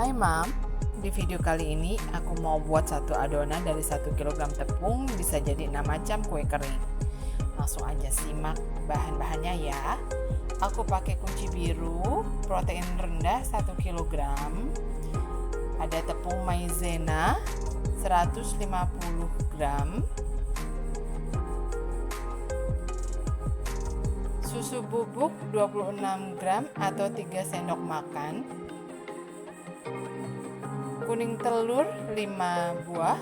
Hai Mam, di video kali ini aku mau buat satu adonan dari 1 kg tepung bisa jadi 6 macam kue kering. Langsung aja simak bahan-bahannya ya. Aku pakai kunci biru, protein rendah 1 kg, ada tepung maizena 150 gram, susu bubuk 26 gram atau 3 sendok makan, kuning telur 5 buah,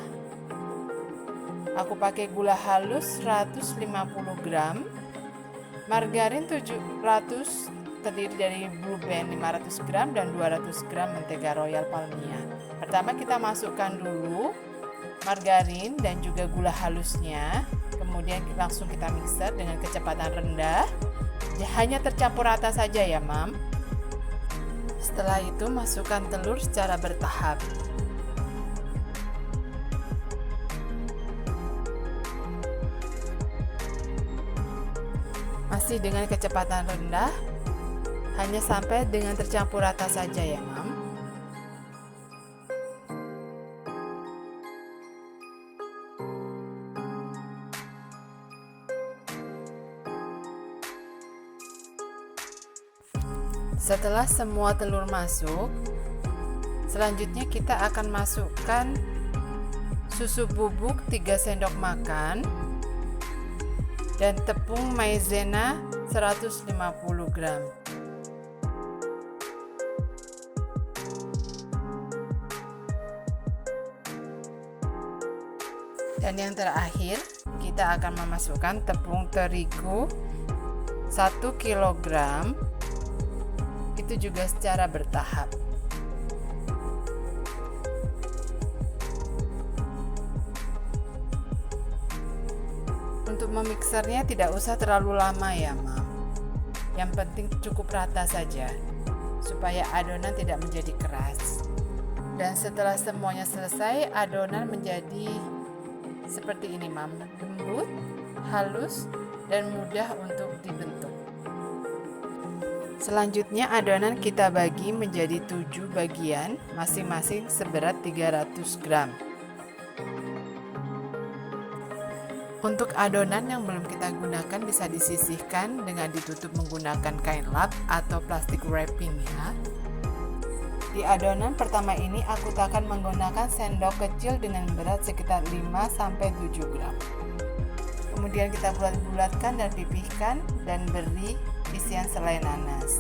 aku pakai gula halus 150 gram, margarin 700 terdiri dari Blue Band 500 gram dan 200 gram mentega royal palmia. Pertama kita masukkan dulu margarin dan juga gula halusnya, kemudian langsung kita mixer dengan kecepatan rendah, hanya tercampur rata saja ya Mam. Setelah itu masukkan telur secara bertahap. Masih dengan kecepatan rendah, hanya sampai dengan tercampur rata saja ya Mam. Setelah semua telur masuk, selanjutnya kita akan masukkan susu bubuk 3 sendok makan dan tepung maizena 150 gram. Dan yang terakhir, kita akan memasukkan tepung terigu 1 kg, itu juga secara bertahap. Untuk memixernya tidak usah terlalu lama ya Mam. Yang penting cukup rata saja supaya adonan tidak menjadi keras. Dan setelah semuanya selesai, adonan menjadi seperti ini Mam, lembut, halus, dan mudah untuk dibentuk. Selanjutnya adonan kita bagi menjadi 7 bagian, masing-masing seberat 300 gram. Untuk adonan yang belum kita gunakan bisa disisihkan dengan ditutup menggunakan kain lap atau plastik wrapping ya. Di adonan pertama ini aku akan menggunakan sendok kecil dengan berat sekitar 5-7 gram. Kemudian kita bulat-bulatkan dan pipihkan dan beri isian selai nanas.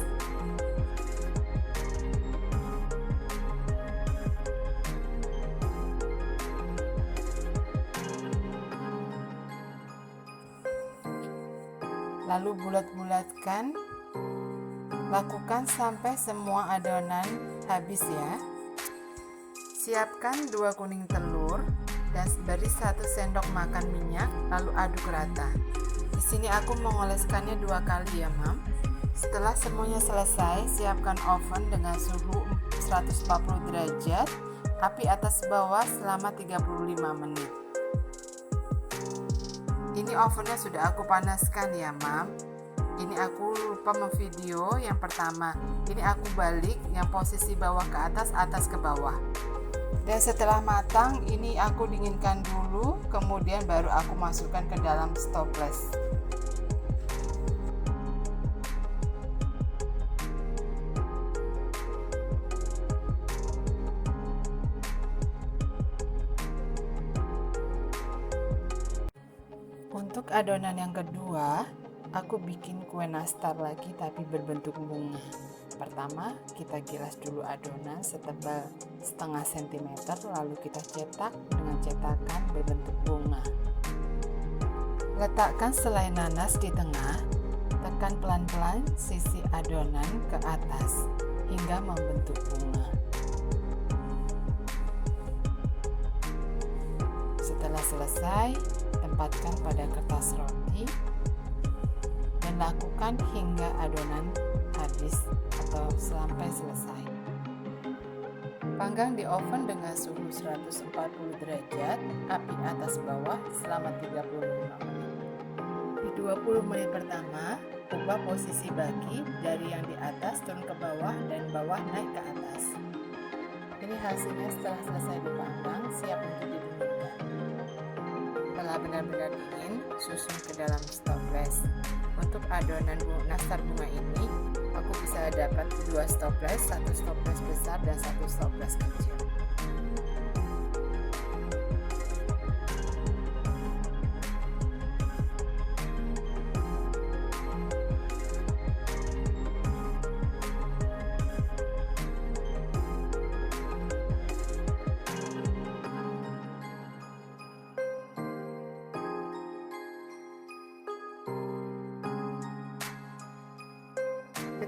Lalu bulat-bulatkan, lakukan sampai semua adonan habis ya. Siapkan 2 kuning telur dan beri 1 sendok makan minyak, lalu aduk rata. Di sini aku mengoleskannya 2 kali ya Mam. Setelah semuanya selesai, siapkan oven dengan suhu 140 derajat, api atas bawah selama 35 menit. Ini ovennya sudah aku panaskan ya Mam. Ini aku lupa memvideo yang pertama. Ini aku balik yang posisi bawah ke atas, atas ke bawah. Dan setelah matang, ini aku dinginkan dulu, kemudian baru aku masukkan ke dalam stopless. Untuk adonan yang kedua, aku bikin kue nastar lagi tapi berbentuk bunga. Pertama, kita gilas dulu adonan setebal setengah sentimeter, lalu kita cetak dengan cetakan berbentuk bunga. Letakkan selai nanas di tengah, tekan pelan-pelan sisi adonan ke atas hingga membentuk bunga. Setelah selesai, tempatkan pada kertas roti dan lakukan hingga adonan habis atau sampai selesai. Panggang di oven dengan suhu 140 derajat, api atas bawah selama 35 menit. Di 20 menit pertama, ubah posisi baki dari yang di atas turun ke bawah dan bawah naik ke atas. Ini hasilnya setelah selesai dipanggang, siap untuk didinginkan. Setelah benar-benar dingin, susun ke dalam stoples. Untuk adonan nastar bunga ini, aku bisa dapat 2 stoples, 1 stoples besar dan 1 stoples kecil.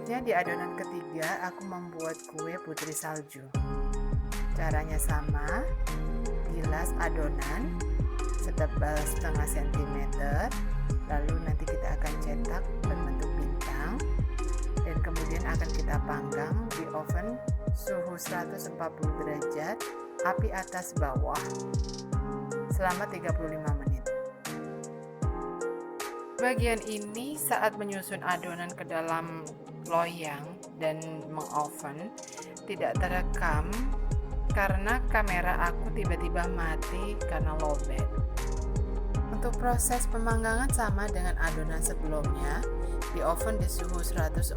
Selanjutnya di adonan ketiga aku membuat kue putri salju. Caranya sama, bilas adonan setebal setengah sentimeter, lalu nanti kita akan cetak berbentuk bintang dan kemudian akan kita panggang di oven suhu 140 derajat, api atas bawah selama 35 menit. Bagian ini saat menyusun adonan ke dalam loyang dan mengoven tidak terekam karena kamera aku tiba-tiba mati karena lowbat. Untuk proses pemanggangan sama dengan adonan sebelumnya, di oven di suhu 140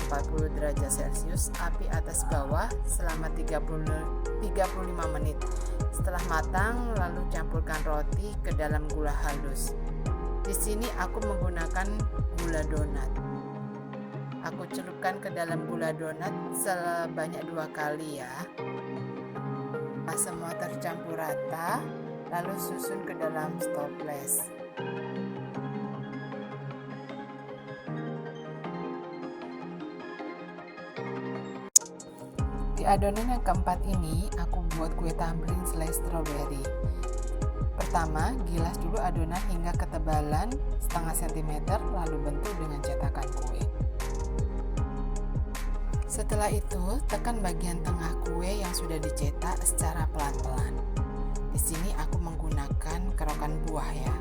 derajat Celcius, api atas bawah selama 35 menit. Setelah matang, lalu campurkan roti ke dalam gula halus. Di sini aku menggunakan gula donat. Aku celupkan ke dalam gula donat sebanyak 2 kali ya. Semua tercampur rata, lalu susun ke dalam stoples. Di adonan yang keempat ini, aku buat kue tumbling selai stroberi. Pertama, gilas dulu adonan hingga ketebalan setengah sentimeter, lalu bentuk dengan cetakan kue. Setelah itu, tekan bagian tengah kue yang sudah dicetak secara pelan-pelan. Di sini aku menggunakan kerokan buah ya.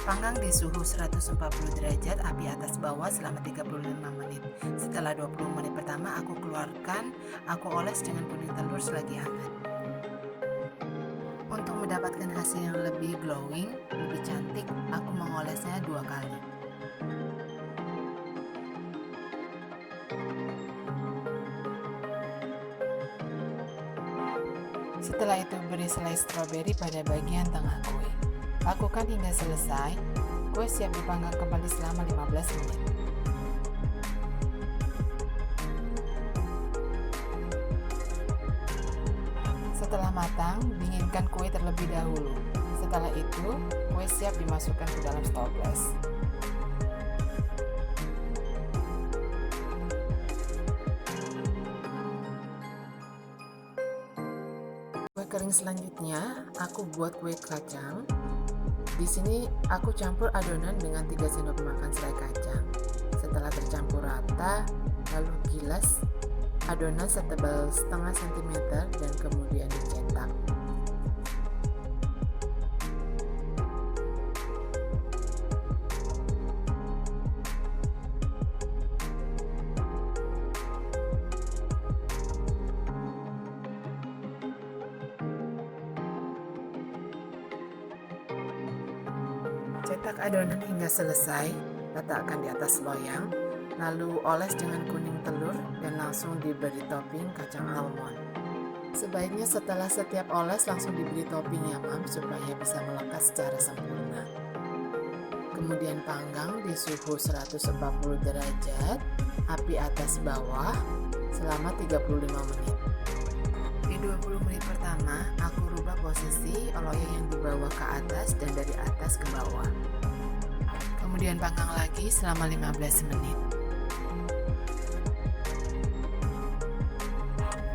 Panggang di suhu 140 derajat, api atas bawah selama 35 menit. Setelah 20 menit pertama aku keluarkan, aku oles dengan kuning telur selagi hangat. Untuk mendapatkan hasil yang lebih glowing, lebih cantik, aku mengolesnya 2 kali. Setelah itu beri selai stroberi pada bagian tengah kue. Lakukan hingga selesai. Kue siap dipanggang kembali selama 15 menit. Setelah matang, dinginkan kue terlebih dahulu. Setelah itu, kue siap dimasukkan ke dalam stoples. Kue kering selanjutnya, aku buat kue kacang. Di sini aku campur adonan dengan 3 sendok makan selai kacang. Setelah tercampur rata, lalu gilas adonan setebal setengah sentimeter dan kemudian dicetak. Cetak adonan hingga selesai, letakkan di atas loyang, lalu oles dengan kuning telur dan langsung diberi topping kacang almond. Sebaiknya setelah setiap oles langsung diberi topping ya mam, supaya bisa melekat secara sempurna. Kemudian panggang di suhu 140 derajat, api atas bawah selama 35 menit. Di 20 menit pertama, aku rubah posisi loyang yang dibawa ke atas dan dari atas ke bawah. Kemudian panggang lagi selama 15 menit.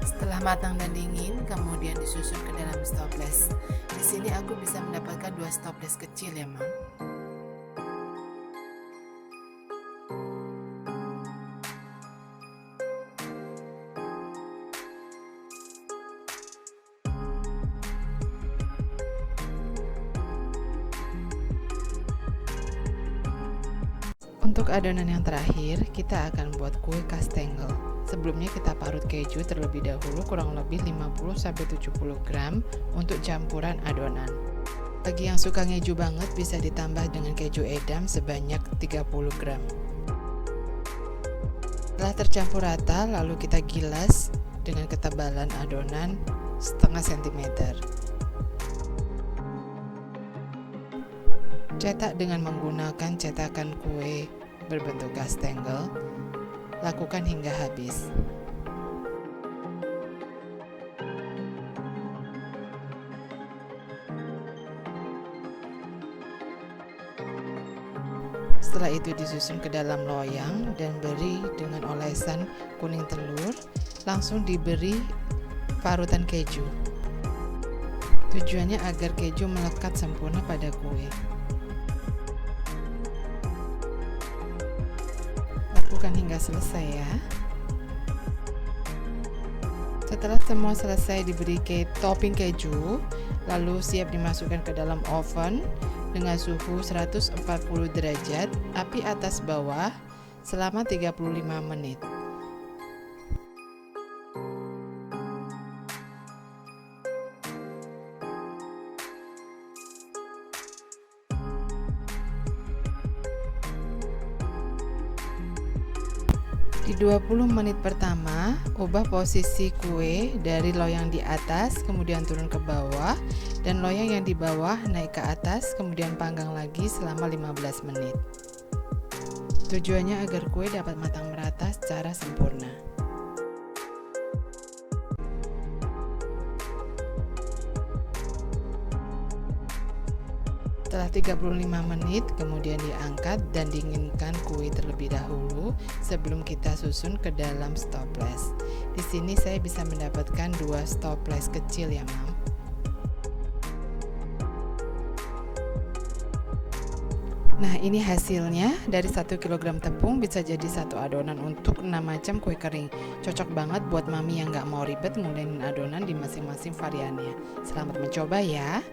Setelah matang dan dingin, kemudian disusun ke dalam stoples. Di sini aku bisa mendapatkan 2 stoples kecil ya, Mam. Untuk adonan yang terakhir, kita akan buat kue kastengel. Sebelumnya kita parut keju terlebih dahulu kurang lebih 50-70 gram untuk campuran adonan. Bagi yang suka ngeju banget bisa ditambah dengan keju edam sebanyak 30 gram. Setelah tercampur rata, lalu kita gilas dengan ketebalan adonan setengah sentimeter. Cetak dengan menggunakan cetakan kue berbentuk gastengel. Lakukan hingga habis. Setelah itu disusun ke dalam loyang dan beri dengan olesan kuning telur, langsung diberi parutan keju. Tujuannya agar keju melekat sempurna pada kue. Lakukan hingga selesai ya. Setelah semua selesai diberi topping keju, lalu siap dimasukkan ke dalam oven dengan suhu 140 derajat, api atas bawah selama 35 menit. Di 20 menit pertama, ubah posisi kue dari loyang di atas kemudian turun ke bawah dan loyang yang di bawah naik ke atas kemudian panggang lagi selama 15 menit. Tujuannya agar kue dapat matang merata secara sempurna. Setelah 35 menit, kemudian diangkat dan dinginkan kue terlebih dahulu sebelum kita susun ke dalam stoples. Di sini saya bisa mendapatkan 2 stoples kecil ya, Mam. Nah, ini hasilnya. Dari 1 kg tepung bisa jadi 1 adonan untuk 6 macam kue kering. Cocok banget buat mami yang gak mau ribet ngulinin adonan di masing-masing variannya. Selamat mencoba ya.